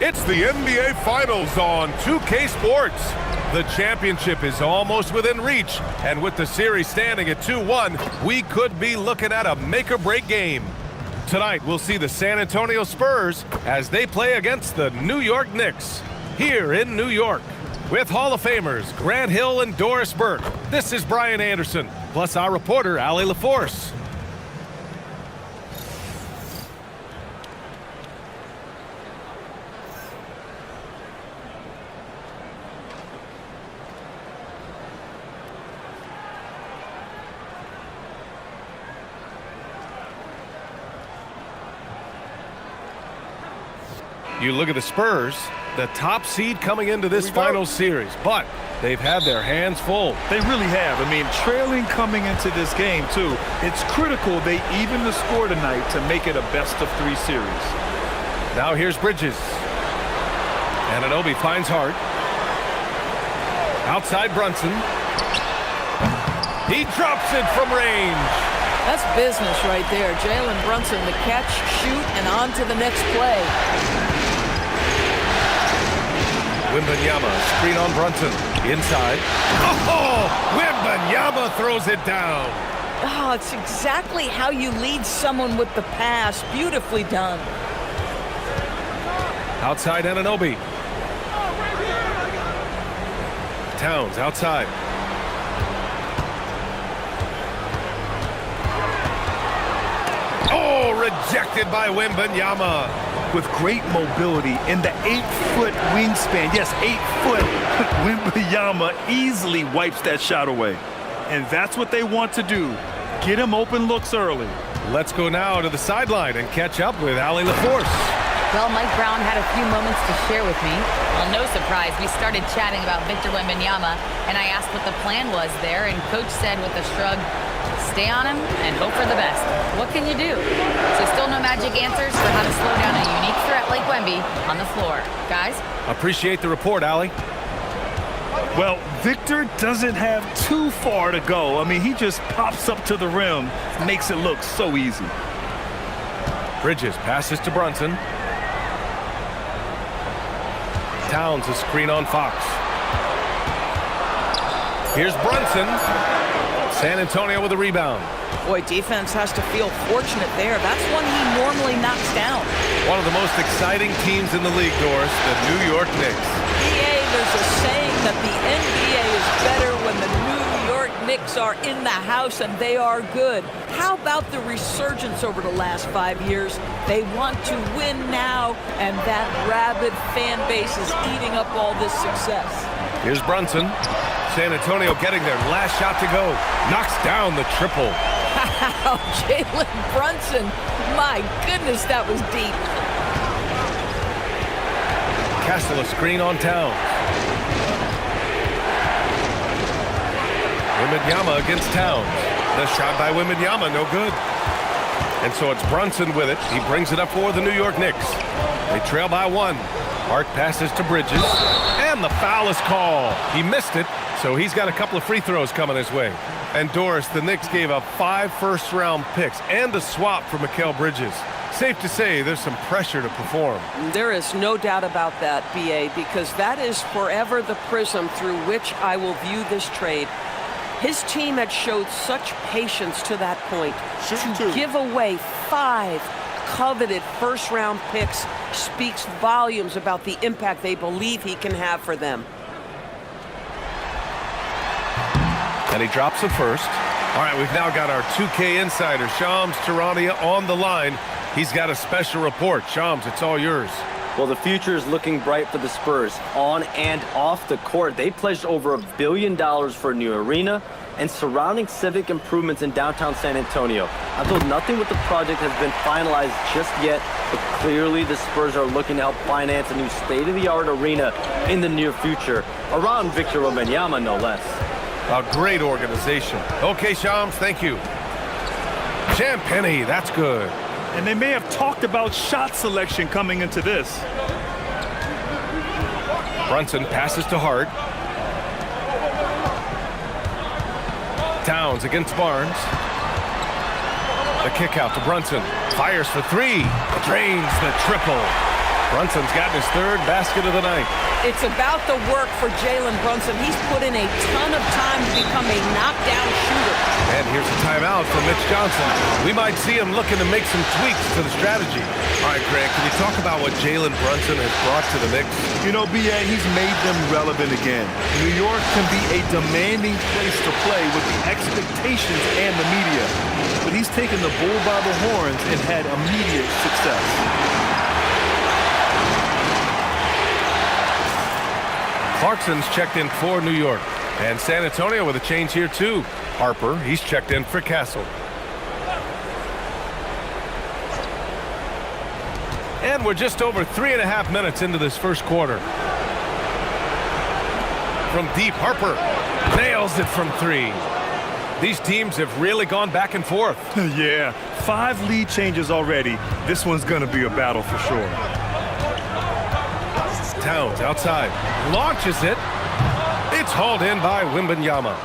It's the NBA Finals on 2K Sports. The championship is almost within reach, and with the series standing at 2-1, we could be looking at a make-or-break game. Tonight, we'll see the San Antonio Spurs as they play against the New York Knicks here in New York. With Hall of Famers Grant Hill and Doris Burke, this is Brian Anderson, plus our reporter, Allie LaForce. You look at the Spurs, the top seed coming into this final series, but they've had their hands full. They really have. I mean, trailing coming into this game, too. It's critical they even the score tonight to make it a best-of-3 series. Now here's Bridges. Anunoby finds Hart. Outside Brunson. He drops it from range. That's business right there. Jalen Brunson, the catch, shoot, and on to the next play. Wembanyama, screen on Brunson. Inside. Oh! Wembanyama throws it down. Oh, it's exactly how you lead someone with the pass. Beautifully done. Outside Anunoby. Towns outside. Oh, rejected by Wembanyama. With great mobility in the 8-foot wingspan. Yes, 8 foot. Wembanyama easily wipes that shot away. And that's what they want to do. Get him open looks early. Let's go now to the sideline and catch up with Allie LaForce. Well, Mike Brown had a few moments to share with me. Well, no surprise, we started chatting about Victor Wembanyama, and I asked what the plan was there, and Coach said with a shrug, stay on him and hope for the best. What can you do? So still no magic answers for how to slow down a unique threat like Wemby on the floor. Guys? Appreciate the report, Allie. Well, Victor doesn't have too far to go. I mean, he just pops up to the rim, makes it look so easy. Bridges passes to Brunson. Towns a screen on Fox. Here's Brunson. San Antonio with a rebound. Boy, defense has to feel fortunate there. That's one he normally knocks down. One of the most exciting teams in the league, Doris, the New York Knicks. There's a saying that the NBA is better when the New York Knicks are in the house and they are good. How about the resurgence over the last 5 years? They want to win now, and that rabid fan base is eating up all this success. Here's Brunson. San Antonio getting their last shot to go. Knocks down the triple. Wow, Jalen Brunson. My goodness, that was deep. Castle a screen on Towns. Wembanyama against Towns. The shot by Wembanyama, no good. And so it's Brunson with it. He brings it up for the New York Knicks. They trail by 1. Hart passes to Bridges. And the foul is called. He missed it, so he's got a couple of free throws coming his way. And Doris, the Knicks gave up 5 first-round picks and a swap for Mikal Bridges. Safe to say there's some pressure to perform. There is no doubt about that, B.A., because that is forever the prism through which I will view this trade. His team had showed such patience to that point. To give away 5 coveted first-round picks speaks volumes about the impact they believe he can have for them. And he drops the first. All right, we've now got our 2K insider, Shams Charania, on the line. He's got a special report. Shams, it's all yours. Well, the future is looking bright for the Spurs. On and off the court, they pledged over $1 billion for a new arena and surrounding civic improvements in downtown San Antonio. Although nothing with the project has been finalized just yet, but clearly the Spurs are looking to help finance a new state-of-the-art arena in the near future, around Victor Wembanyama, no less. A great organization. Okay, Shams, thank you. Champagny, that's good. And they may have talked about shot selection coming into this. Brunson passes to Hart. Towns against Barnes. The kick out to Brunson. Fires for 3. Drains the triple. Brunson's gotten his third basket of the night. It's about the work for Jalen Brunson. He's put in a ton of time to become a knockdown shooter. And here's a timeout from Mitch Johnson. We might see him looking to make some tweaks to the strategy. All right, Grant, can you talk about what Jalen Brunson has brought to the Knicks? You know, B.A., he's made them relevant again. New York can be a demanding place to play with the expectations and the media. But he's taken the bull by the horns and had immediate success. Clarkson's checked in for New York. And San Antonio with a change here, too. Harper, he's checked in for Castle. And we're just over 3.5 minutes into this first quarter. From deep, Harper nails it from 3. These teams have really gone back and forth. Yeah, 5 lead changes already. This one's going to be a battle for sure. Towns outside, launches it. It's hauled in by Wembanyama.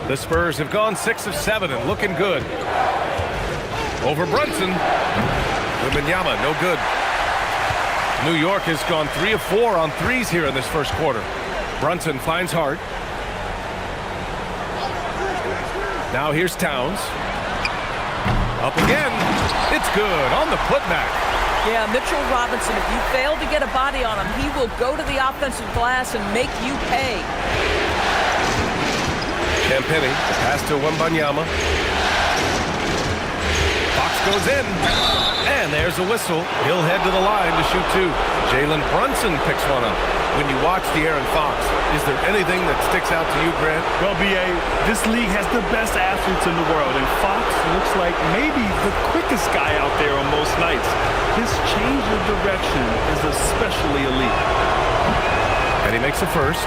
The Spurs have gone 6 of 7 and looking good. Over Brunson. Wembanyama, no good. New York has gone 3 of 4 on threes here in this first quarter. Brunson finds Hart. Now here's Towns. Up again. It's good on the putback. Yeah, Mitchell Robinson, if you fail to get a body on him, he will go to the offensive glass and make you pay. Champagny, the pass to Wembanyama. Fox goes in. And there's a whistle. He'll head to the line to shoot 2. Jalen Brunson picks one up. When you watch De'Aaron Fox, is there anything that sticks out to you, Grant? Well, B.A., this league has the best athletes in the world, and Fox looks like maybe the quickest guy out there on most nights. His change of direction is especially elite. And he makes a first.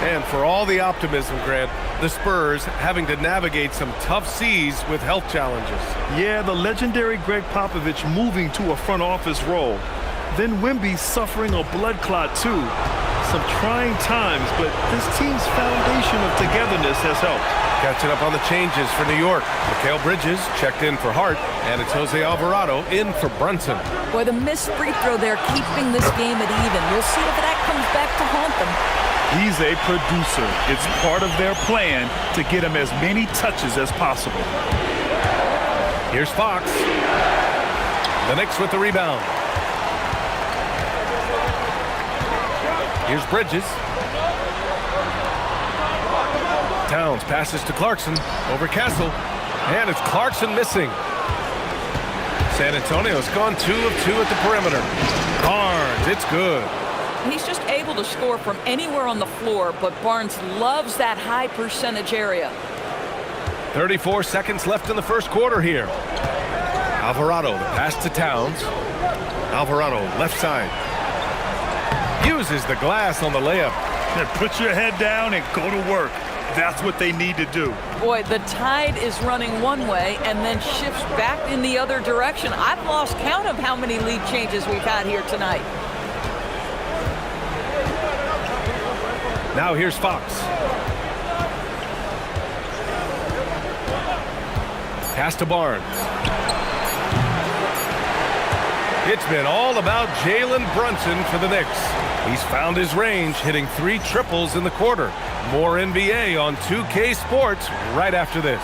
And for all the optimism, Grant, the Spurs having to navigate some tough seas with health challenges. Yeah, the legendary Greg Popovich moving to a front office role. Then Wemby suffering a blood clot, too. Some trying times, but this team's foundation of togetherness has helped. Catching up on the changes for New York. Mikal Bridges checked in for Hart, and it's Jose Alvarado in for Brunson. Boy, the missed free throw there keeping this game at even. We'll see if that comes back to haunt them. He's a producer. It's part of their plan to get him as many touches as possible. Here's Fox. The Knicks with the rebound. Here's Bridges. Towns passes to Clarkson over Castle. And it's Clarkson missing. San Antonio's gone 2 of 2 at the perimeter. Barnes, it's good. He's just able to score from anywhere on the floor, but Barnes loves that high percentage area. 34 seconds left in the first quarter here. Alvarado, the pass to Towns. Alvarado, left side. Uses the glass on the layup. Then put your head down and go to work. That's what they need to do. Boy, the tide is running one way and then shifts back in the other direction. I've lost count of how many lead changes we've had here tonight. Now here's Fox. Pass to Barnes. It's been all about Jalen Brunson for the Knicks. He's found his range, hitting 3 triples in the quarter. More NBA on 2K Sports right after this.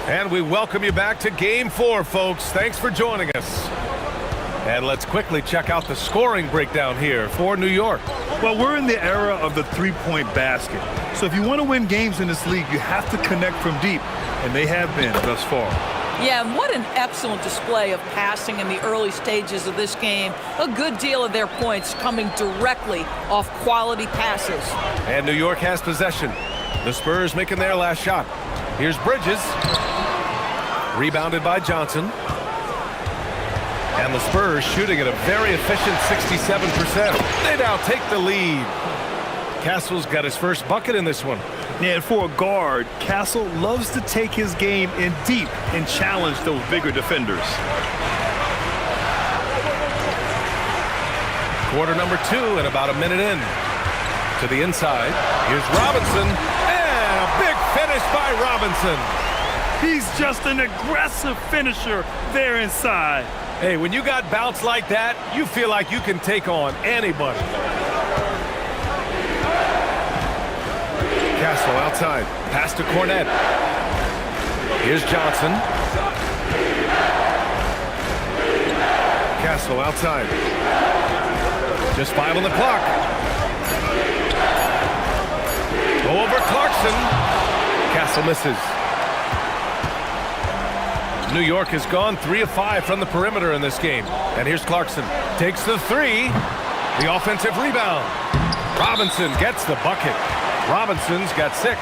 And we welcome you back to Game 4, folks. Thanks for joining us. And let's quickly check out the scoring breakdown here for New York. Well, we're in the era of the three-point basket. So if you want to win games in this league, you have to connect from deep. And they have been thus far. Yeah, and what an excellent display of passing in the early stages of this game. A good deal of their points coming directly off quality passes. And New York has possession. The Spurs making their last shot. Here's Bridges. Rebounded by Johnson. And the Spurs shooting at a very efficient 67%. They now take the lead. Castle's got his first bucket in this one. Yeah, and for a guard, Castle loves to take his game in deep and challenge those bigger defenders. Quarter number 2 and about a minute in. To the inside. Here's Robinson. And a big finish by Robinson. He's just an aggressive finisher there inside. Hey, when you got bounce like that, you feel like you can take on anybody. Castle outside. Pass to Cornette. Here's Johnson. Castle outside. Just 5 on the clock. Over Clarkson. Castle misses. New York has gone 3 of 5 from the perimeter in this game. And here's Clarkson. Takes the 3. The offensive rebound. Robinson gets the bucket. Robinson's got 6.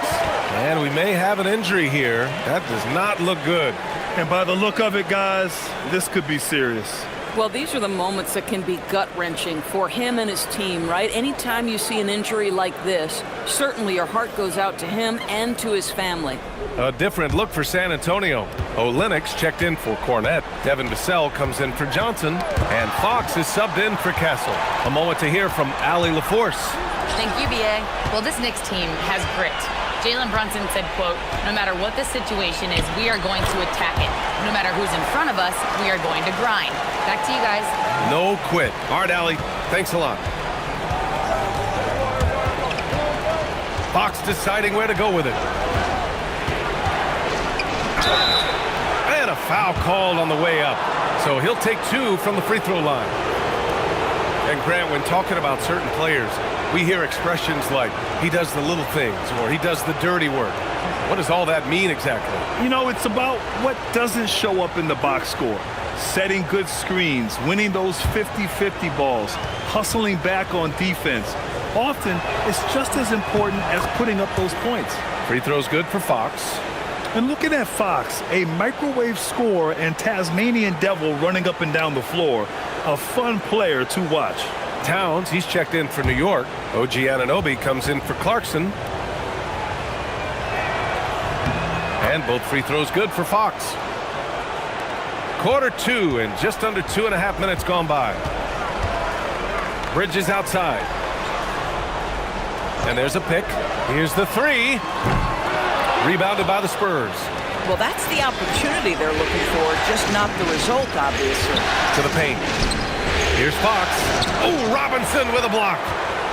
And we may have an injury here. That does not look good. And by the look of it, guys, this could be serious. Well, these are the moments that can be gut-wrenching for him and his team, right? Anytime you see an injury like this, certainly your heart goes out to him and to his family. A different look for San Antonio. Olenek's checked in for Cornette. Devin Vassell comes in for Johnson. And Fox is subbed in for Castle. A moment to hear from Allie LaForce. Thank you, BA. Well, this Knicks team has grit. Jalen Brunson said, quote, no matter what the situation is, we are going to attack it. No matter who's in front of us, we are going to grind. Back to you guys. No quit. All right, Allie. Thanks a lot. Fox deciding where to go with it. And a foul called on the way up. So he'll take 2 from the free throw line. And Grant, when talking about certain players, we hear expressions like, he does the little things, or he does the dirty work. What does all that mean exactly? You know, it's about what doesn't show up in the box score. Setting good screens, winning those 50-50 balls, hustling back on defense. Often, it's just as important as putting up those points. Free throw's good for Fox. And looking at Fox, a microwave scorer and Tasmanian devil running up and down the floor. A fun player to watch. Towns, he's checked in for New York. OG Anunoby comes in for Clarkson. And both free throws good for Fox. Quarter 2 and just under 2.5 minutes gone by. Bridges outside. And there's a pick. Here's the 3. Rebounded by the Spurs. Well, that's the opportunity they're looking for, just not the result, obviously. To the paint. Here's Fox. Oh, Robinson with a block.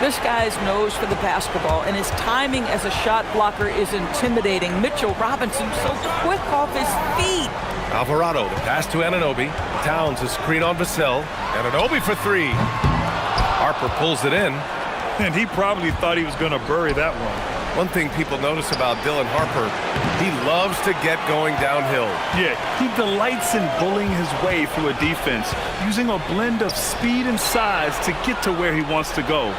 This guy's nose for the basketball, and his timing as a shot blocker is intimidating. Mitchell Robinson so quick off his feet. Alvarado, the pass to Anunoby. Towns, a screen on Vassell. Anunoby for 3. Harper pulls it in. And he probably thought he was going to bury that one. One thing people notice about Dylan Harper, he loves to get going downhill. Yeah, he delights in bullying his way through a defense, using a blend of speed and size to get to where he wants to go.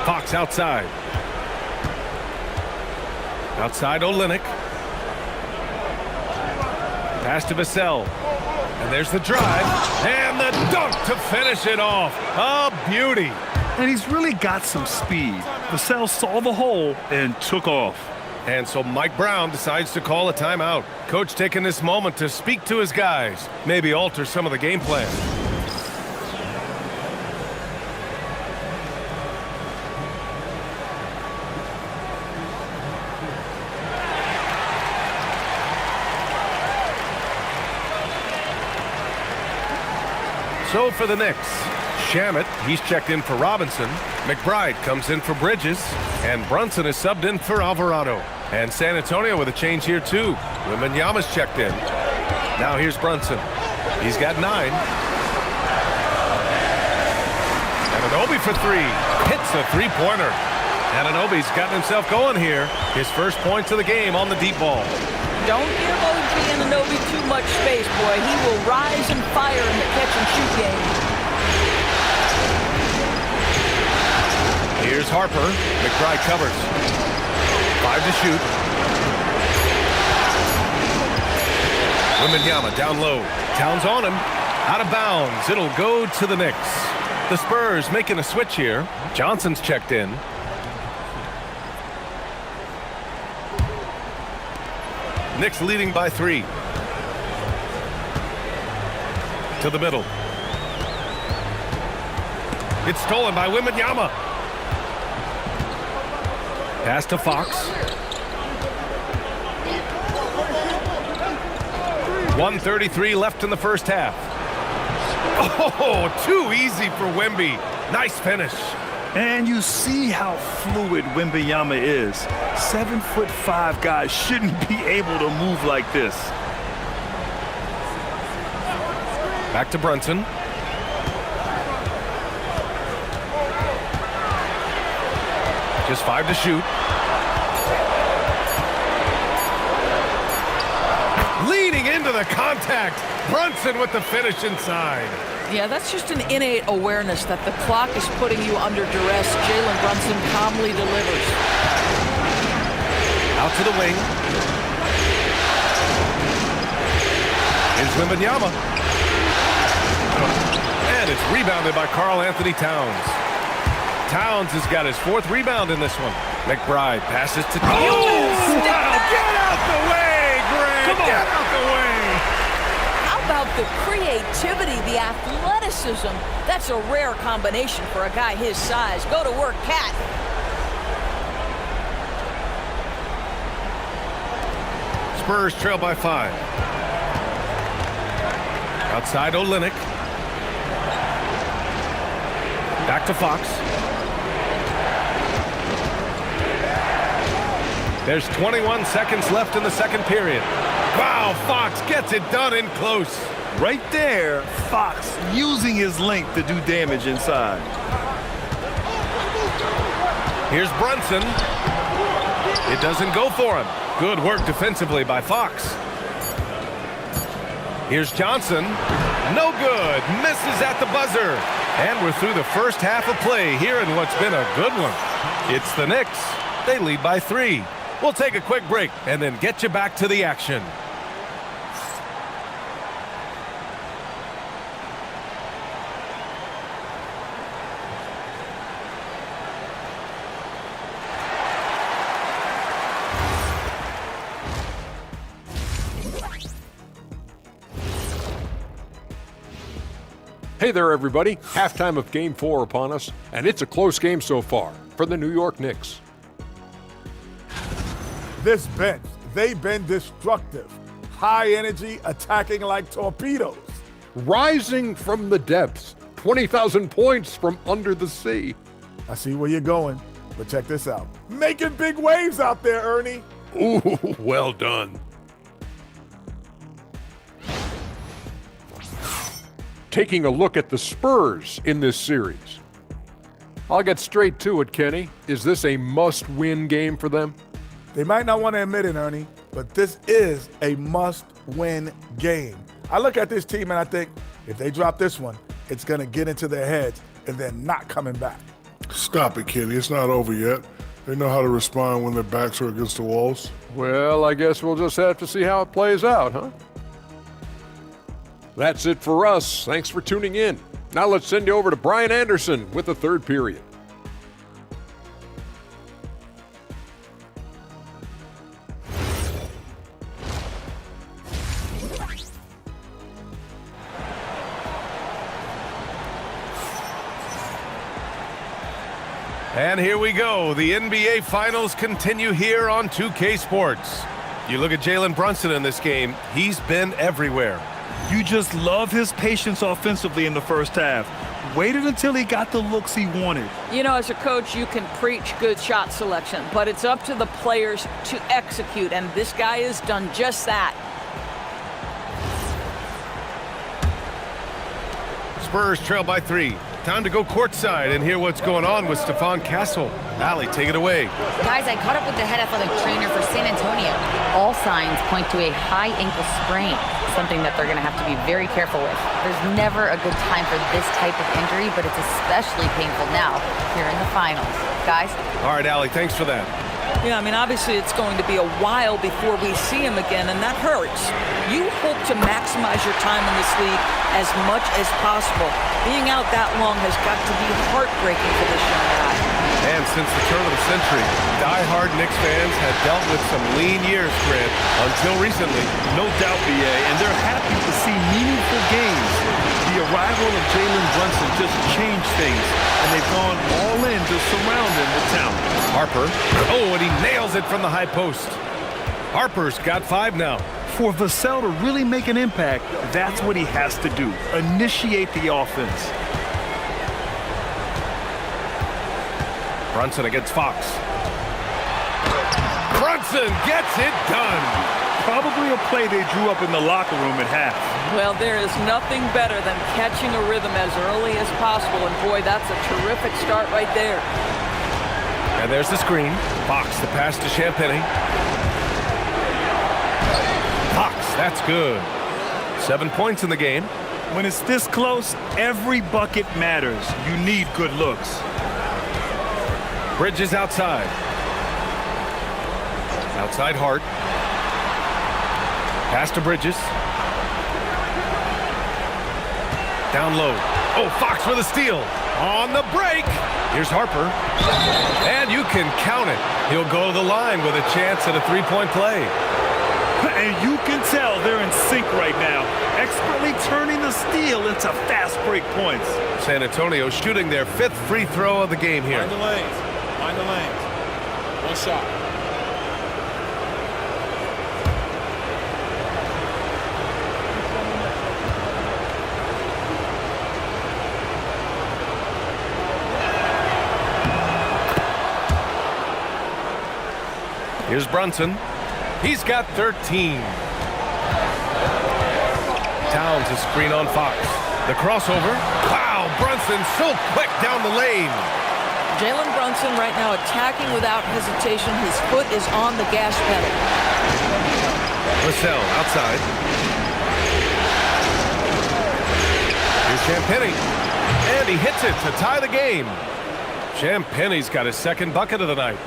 Fox outside. Outside Olynyk. Pass to Vassell. And there's the drive. And the dunk to finish it off. A beauty. And he's really got some speed. Vassell saw the hole and took off. And so Mike Brown decides to call a timeout. Coach taking this moment to speak to his guys. Maybe alter some of the game plan. So for the Knicks, Shamet, he's checked in for Robinson. McBride comes in for Bridges. And Brunson is subbed in for Alvarado. And San Antonio with a change here too. Wembanyama's checked in. Now here's Brunson. He's got 9. Anunoby for 3. Hits a 3-pointer. Anunoby's gotten himself going here. His first points of the game on the deep ball. Don't give OG Anunoby too much space, boy. He will rise and fire in the catch-and-shoot game. Here's Harper. McBride covers. 5 to shoot. Wembanyama down low. Towns on him. Out of bounds. It'll go to the Knicks. The Spurs making a switch here. Johnson's checked in. Knicks leading by 3. To the middle. It's stolen by Wembanyama. Pass to Fox. 1:33 left in the first half. Oh, too easy for Wemby. Nice finish. And you see how fluid Wembanyama is. 7'5" guys shouldn't be able to move like this. Back to Brunson. Just 5 to shoot. Leaning into the contact. Brunson with the finish inside. Yeah, that's just an innate awareness that the clock is putting you under duress. Jalen Brunson calmly delivers. Out to the wing. Here's Wembanyama. And it's rebounded by Karl-Anthony Towns. Towns has got his 4th rebound in this one. McBride passes to Towns. Oh, wow. Get out the way, Greg! Come on. Get out the way! How about the creativity, the athleticism? That's a rare combination for a guy his size. Go to work, Cat. Spurs trail by 5. Outside Olynyk. Back to Fox. There's 21 seconds left in the second period. Wow, Fox gets it done in close. Right there, Fox using his length to do damage inside. Here's Brunson. It doesn't go for him. Good work defensively by Fox. Here's Johnson. No good. Misses at the buzzer. And we're through the first half of play here in what's been a good one. It's the Knicks. They lead by 3. We'll take a quick break and then get you back to the action. Hey there, everybody. Halftime of Game 4 upon us, and it's a close game so far for the New York Knicks. This bench, they've been destructive. High energy, attacking like torpedoes. Rising from the depths, 20,000 points from under the sea. I see where you're going, but check this out. Making big waves out there, Ernie. Ooh, well done. Taking a look at the Spurs in this series. I'll get straight to it, Kenny. Is this a must-win game for them? They might not want to admit it, Ernie, but this is a must-win game. I look at this team and I think if they drop this one, it's going to get into their heads and they're not coming back. Stop it, Kenny. It's not over yet. They know how to respond when their backs are against the walls. Well, I guess we'll just have to see how it plays out, huh? That's it for us. Thanks for tuning in. Now let's send you over to Brian Anderson with the third period. And here we go. The NBA Finals continue here on 2K Sports. You look at Jalen Brunson in this game, he's been everywhere. You just love his patience offensively in the first half. Waited until he got the looks he wanted. You know, as a coach, you can preach good shot selection, but it's up to the players to execute, and this guy has done just that. Spurs trail by 3. Time to go courtside and hear what's going on with Stephon Castle. Allie, take it away. Guys, I caught up with the head athletic trainer for San Antonio. All signs point to a high ankle sprain, something that they're going to have to be very careful with. There's never a good time for this type of injury, but it's especially painful now here in the finals. Guys? All right, Allie, thanks for that. Yeah, I mean, obviously it's going to be a while before we see him again, and that hurts. You hope to maximize your time in this league as much as possible. Being out that long has got to be heartbreaking for this young guy. And since the turn of the century, die-hard Knicks fans have dealt with some lean years, Grant, until recently. No doubt, BA, and they're happy to see meaningful games. The The arrival of Jalen Brunson just changed things, and they've gone all in to surround him with talent. Harper. Oh, and he nails it from the high post. Harper's got 5 now. For Vassell to really make an impact, that's what he has to do. Initiate the offense. Brunson against Fox. Brunson gets it done. Probably a play they drew up in the locker room at half. Well, there is nothing better than catching a rhythm as early as possible, and boy, that's a terrific start right there. And there's the screen. Fox, the pass to Champagnie. Fox, that's good. 7 points in the game. When it's this close, every bucket matters. You need good looks. Bridges outside. Outside Hart. Pass to Bridges. Down low. Oh, Fox with a steal. On the break. Here's Harper. And you can count it. He'll go to the line with a chance at a three-point play. And you can tell they're in sync right now, expertly turning the steal into fast break points. San Antonio shooting their 5th free throw of the game here. Find the lanes. Find the lanes. One shot. Here's Brunson. He's got 13. Towns a screen on Fox. The crossover. Wow, Brunson so quick down the lane. Jalen Brunson right now attacking without hesitation. His foot is on the gas pedal. Vassell outside. Here's Champagnie. And he hits it to tie the game. Champagnie's got his 2nd bucket of the night.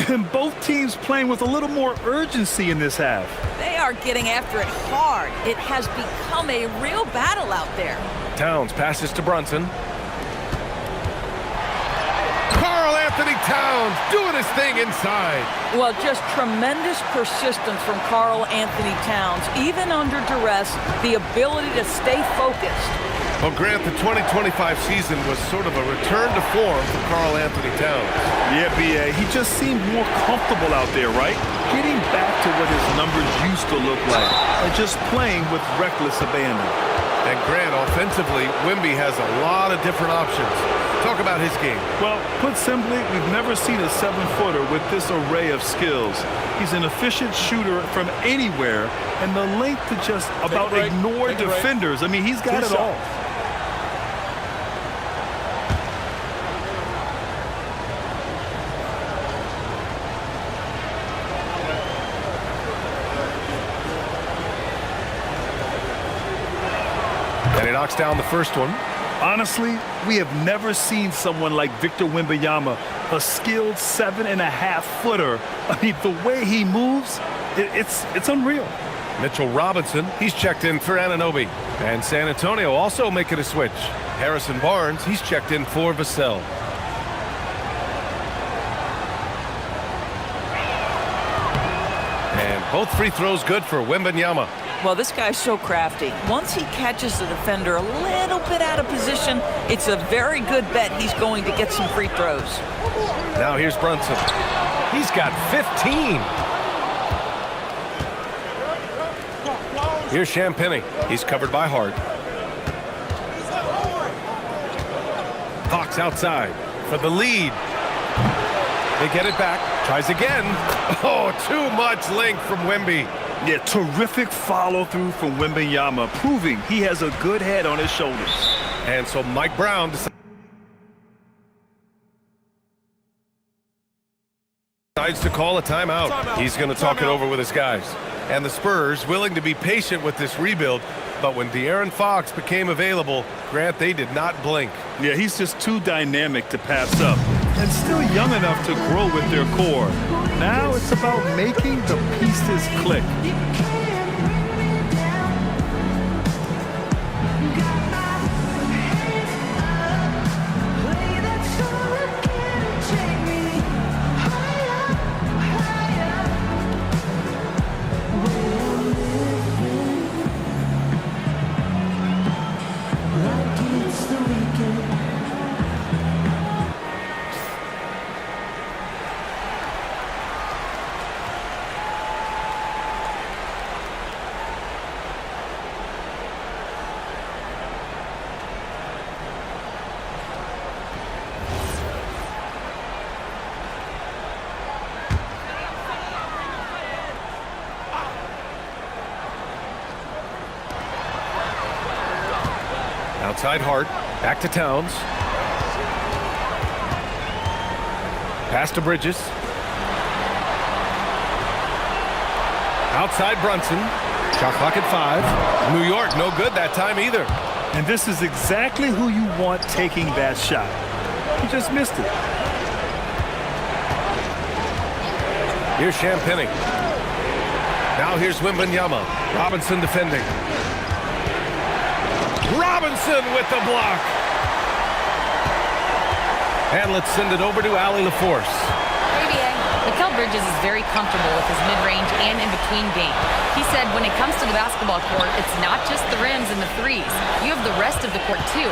And both teams playing with a little more urgency in this half. They are getting after it hard. It has become a real battle out there. Towns passes to Brunson. Karl Anthony Towns doing his thing inside. Well, just tremendous persistence from Karl Anthony Towns. Even under duress, the ability to stay focused. Well, Grant, the 2025 season was sort of a return to form for Karl Anthony Towns. Yeah, B.A., he just seemed more comfortable out there, right? Getting back to what his numbers used to look like, and just playing with reckless abandon. And Grant, offensively, Wemby has a lot of different options. Talk about his game. Well, put simply, we've never seen a 7-footer with this array of skills. He's an efficient shooter from anywhere, and the length to just about ignore defenders. I mean, he's got it all. And he knocks down the first one. Honestly, we have never seen someone like Victor Wembanyama, a skilled 7.5-footer. I mean, the way he moves, it's unreal. Mitchell Robinson, he's checked in for Anunoby. And San Antonio also making a switch. Harrison Barnes, he's checked in for Vassell. And both free throws good for Wembanyama. Well, this guy's so crafty. Once he catches the defender a little bit out of position, it's a very good bet he's going to get some free throws. Now here's Brunson. He's got 15. Here's Champagnie. He's covered by Hart. Fox outside for the lead. They get it back. Tries again. Oh, too much length from Wemby. Yeah, terrific follow-through from Wembanyama, proving he has a good head on his shoulders. And so Mike Brown decides to call a timeout. He's going to talk it over with his guys. And the Spurs willing to be patient with this rebuild, but when De'Aaron Fox became available, Grant, they did not blink. Yeah, he's just too dynamic to pass up, and still young enough to grow with their core. Now it's about making the pieces click. Outside Hart. Back to Towns. Pass to Bridges. Outside Brunson. Shot clock at 5. New York, no good that time either. And this is exactly who you want taking that shot. He just missed it. Here's Champagny. Now here's Wembanyama. Robinson defending. Robinson with the block. And let's send it over to Allie LaForce. Mikal Bridges is very comfortable with his mid-range and in-between game. He said when it comes to the basketball court, it's not just the rims and the threes. You have the rest of the court, too.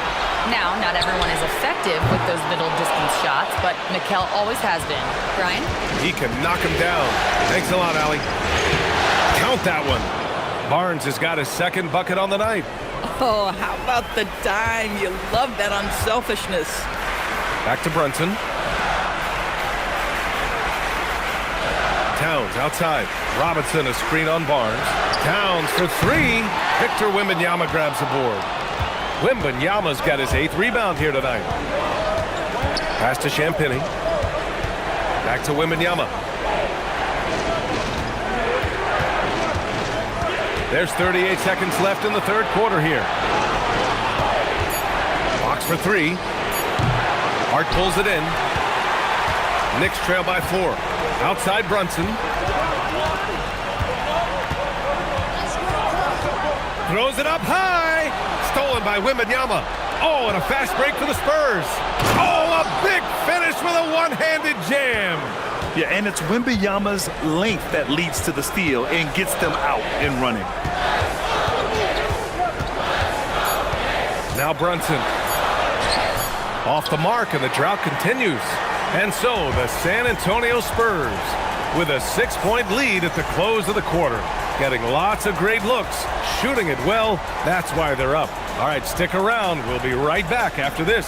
Now, not everyone is effective with those middle-distance shots, but Mikal always has been. Brian? He can knock him down. Thanks a lot, Allie. Count that one. Barnes has got his second bucket on the night. Oh, how about the dime? You love that unselfishness. Back to Brunson. Towns outside. Robinson a screen on Barnes. Towns for 3. Victor Wembanyama grabs the board. Wembanyama's got his 8th rebound here tonight. Pass to Champagny. Back to Wembanyama. There's 38 seconds left in the third quarter here. Box for 3. Hart pulls it in. Knicks trail by 4. Outside Brunson. Throws it up high. Stolen by Wembanyama. Oh, and a fast break for the Spurs. Oh, a big finish with a one-handed jam. Yeah, and it's Wembanyama's length that leads to the steal and gets them out and running. Now Brunson. Off the mark, and the drought continues. And so the San Antonio Spurs with a 6-point lead at the close of the quarter. Getting lots of great looks, shooting it well. That's why they're up. All right, stick around. We'll be right back after this.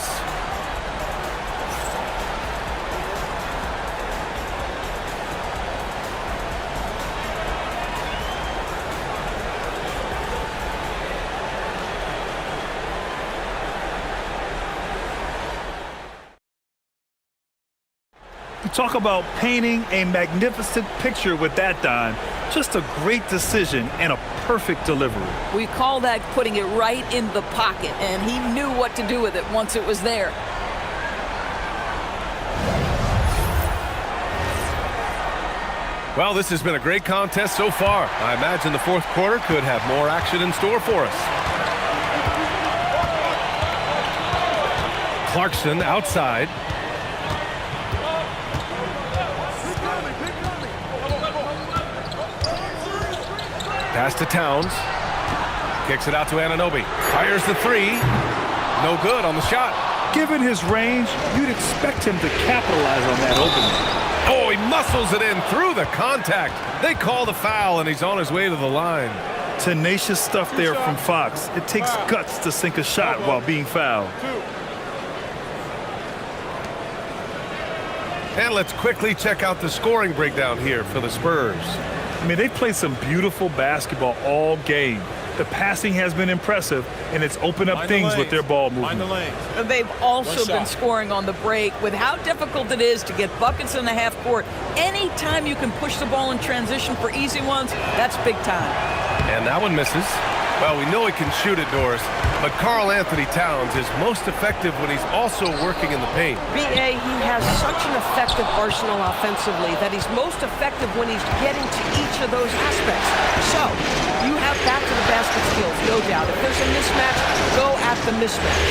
Talk about painting a magnificent picture with that dime. Just a great decision and a perfect delivery. We call that putting it right in the pocket, and he knew what to do with it once it was there. Well, this has been a great contest so far. I imagine the fourth quarter could have more action in store for us. Clarkson outside. Pass to Towns. Kicks it out to Anunoby. Fires the 3. No good on the shot. Given his range, you'd expect him to capitalize on that opening. Oh, he muscles it in through the contact. They call the foul, and he's on his way to the line. Tenacious stuff there from Fox. It takes guts to sink a shot while being fouled. And let's quickly check out the scoring breakdown here for the Spurs. I mean, they played some beautiful basketball all game. The passing has been impressive, and it's opened up things with their ball movement. They've also been scoring on the break. With how difficult it is to get buckets in the half court, anytime you can push the ball in transition for easy ones, that's big time. And that one misses. Well, we know he can shoot it, Doris, but Karl Anthony Towns is most effective when he's also working in the paint. B.A., he has such an effective arsenal offensively that he's most effective when he's getting to each of those aspects. So, you have back to the basket skills, no doubt. If there's a mismatch, go at the mismatch.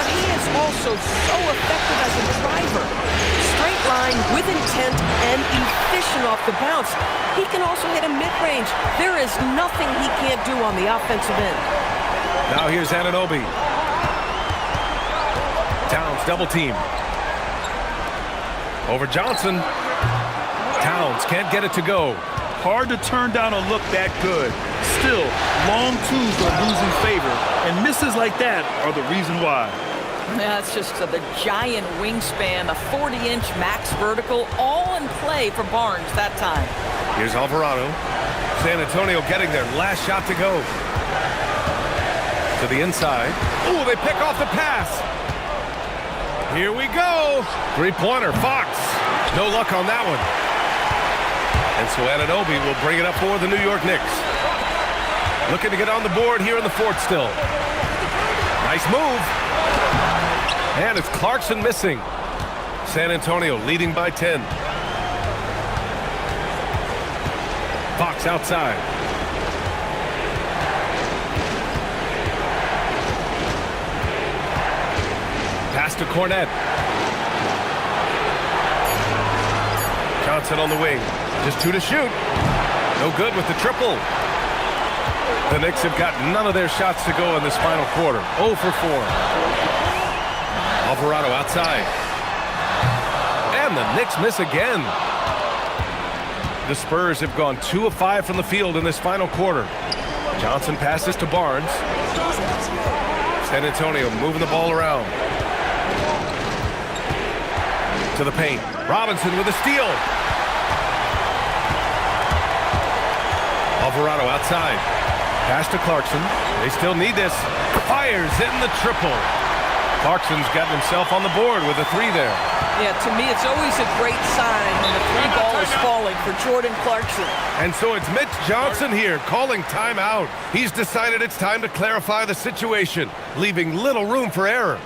But he is also so effective as a driver. Straight line, with intent, and efficient off the bounce. He can also hit a mid-range. There is nothing he can't do on the offensive end. Now here's Anunoby. Towns double team. Over Johnson. Towns can't get it to go. Hard to turn down a look that good. Still, long twos are losing favor, and misses like that are the reason why. That's just the giant wingspan, a 40-inch max vertical, all in play for Barnes that time. Here's Alvarado. San Antonio getting their last shot to go. To the inside. Ooh, they pick off the pass. Here we go. Three-pointer, Fox. No luck on that one. And so Anunoby will bring it up for the New York Knicks. Looking to get on the board here in the fourth still. Nice move. And it's Clarkson missing. San Antonio leading by 10. Fox outside. Pass to Cornette. Johnson on the wing. Just 2 to shoot. No good with the triple. The Knicks have got none of their shots to go in this final quarter. 0 for 4. Alvarado outside. And the Knicks miss again. The Spurs have gone 2 of 5 from the field in this final quarter. Johnson passes to Barnes. San Antonio moving the ball around. To the paint. Robinson with a steal. Alvarado outside. Pass to Clarkson. They still need this. Fires in the triple. Clarkson's got himself on the board with a 3 there. Yeah, to me, it's always a great sign when the 3 ball is falling for Jordan Clarkson. And so it's Mitch Johnson here calling timeout. He's decided it's time to clarify the situation, leaving little room for error.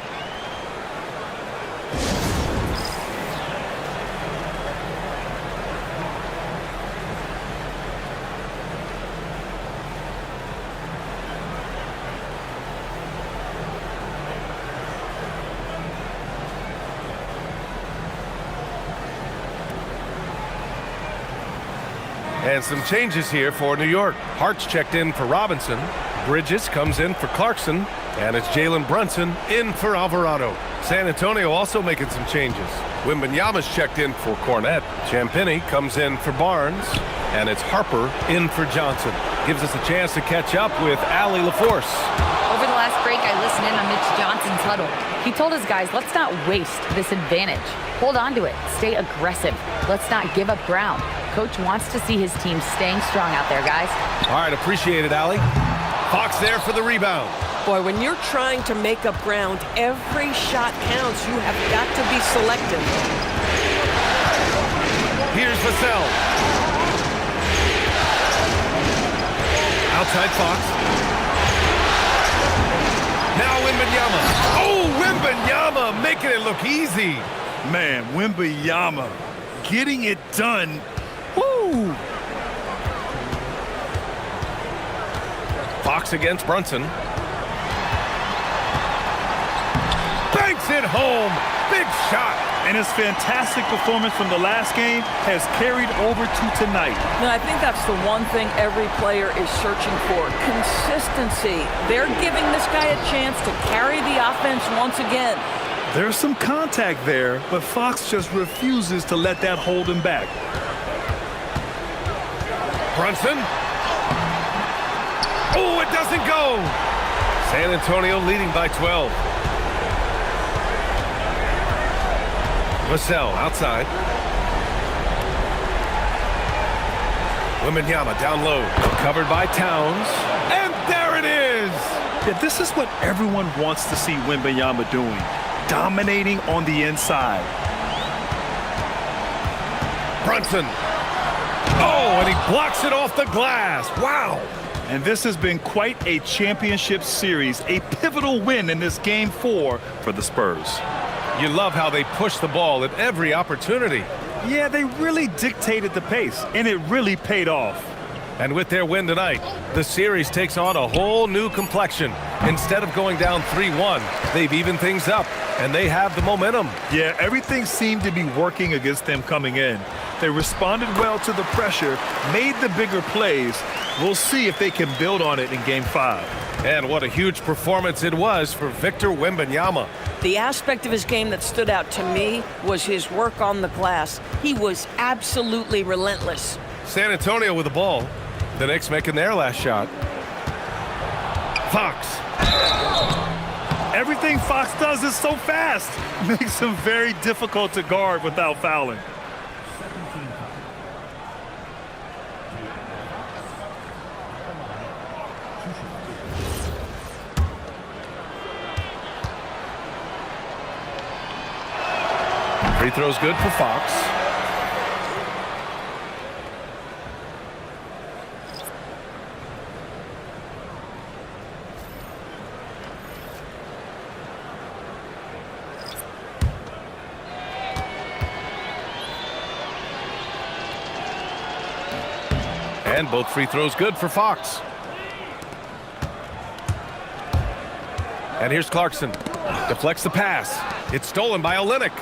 And some changes here for New York. Hart's checked in for Robinson. Bridges comes in for Clarkson. And it's Jalen Brunson in for Alvarado. San Antonio also making some changes. Wembanyama's checked in for Cornette. Champagnie comes in for Barnes. And it's Harper in for Johnson. Gives us a chance to catch up with Allie LaForce. Over the last break, I listened in on Mitch Johnson's huddle. He told his guys, let's not waste this advantage. Hold on to it. Stay aggressive. Let's not give up ground. Coach wants to see his team staying strong out there, guys. All right, appreciate it, Allie. Fox there for the rebound. Boy, when you're trying to make up ground, every shot counts. You have got to be selective. Here's Vassell. Outside Fox. Now Wembanyama. Oh, Wembanyama making it look easy. Man, Wembanyama getting it done. Woo! Fox against Brunson. Banks it home. Big shot. And his fantastic performance from the last game has carried over to tonight. No, I think that's the one thing every player is searching for. Consistency. They're giving this guy a chance to carry the offense once again. There's some contact there, but Fox just refuses to let that hold him back. Brunson. Oh, it doesn't go. San Antonio leading by 12. Vassell outside. Wembanyama down low. Covered by Towns. And there it is. Yeah, this is what everyone wants to see Wembanyama doing. Dominating on the inside. Brunson. Oh, and he blocks it off the glass. Wow. And this has been quite a championship series, a pivotal win in this Game 4 for the Spurs. You love how they push the ball at every opportunity. Yeah, they really dictated the pace, and it really paid off. And with their win tonight, the series takes on a whole new complexion. Instead of going down 3-1, they've evened things up, and they have the momentum. Yeah, everything seemed to be working against them coming in. They responded well to the pressure, made the bigger plays. We'll see if they can build on it in Game 5. And what a huge performance it was for Victor Wembanyama. The aspect of his game that stood out to me was his work on the glass. He was absolutely relentless. San Antonio with the ball. The Knicks making their last shot. Fox. Everything Fox does is so fast. Makes him very difficult to guard without fouling. Free throw's good for Fox. And both free throws good for Fox. And here's Clarkson. Deflects the pass. It's stolen by Olynyk.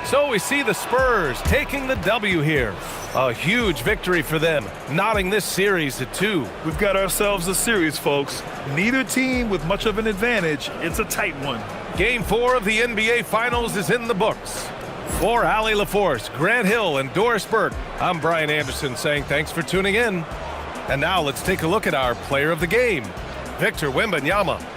So we see the Spurs taking the W here. A huge victory for them, knotting this series to 2. We've got ourselves a series, folks. Neither team with much of an advantage. It's a tight one. Game 4 of the NBA Finals is in the books. For Allie LaForce, Grant Hill, and Doris Burke, I'm Brian Anderson saying thanks for tuning in. And now let's take a look at our player of the game, Victor Wembanyama.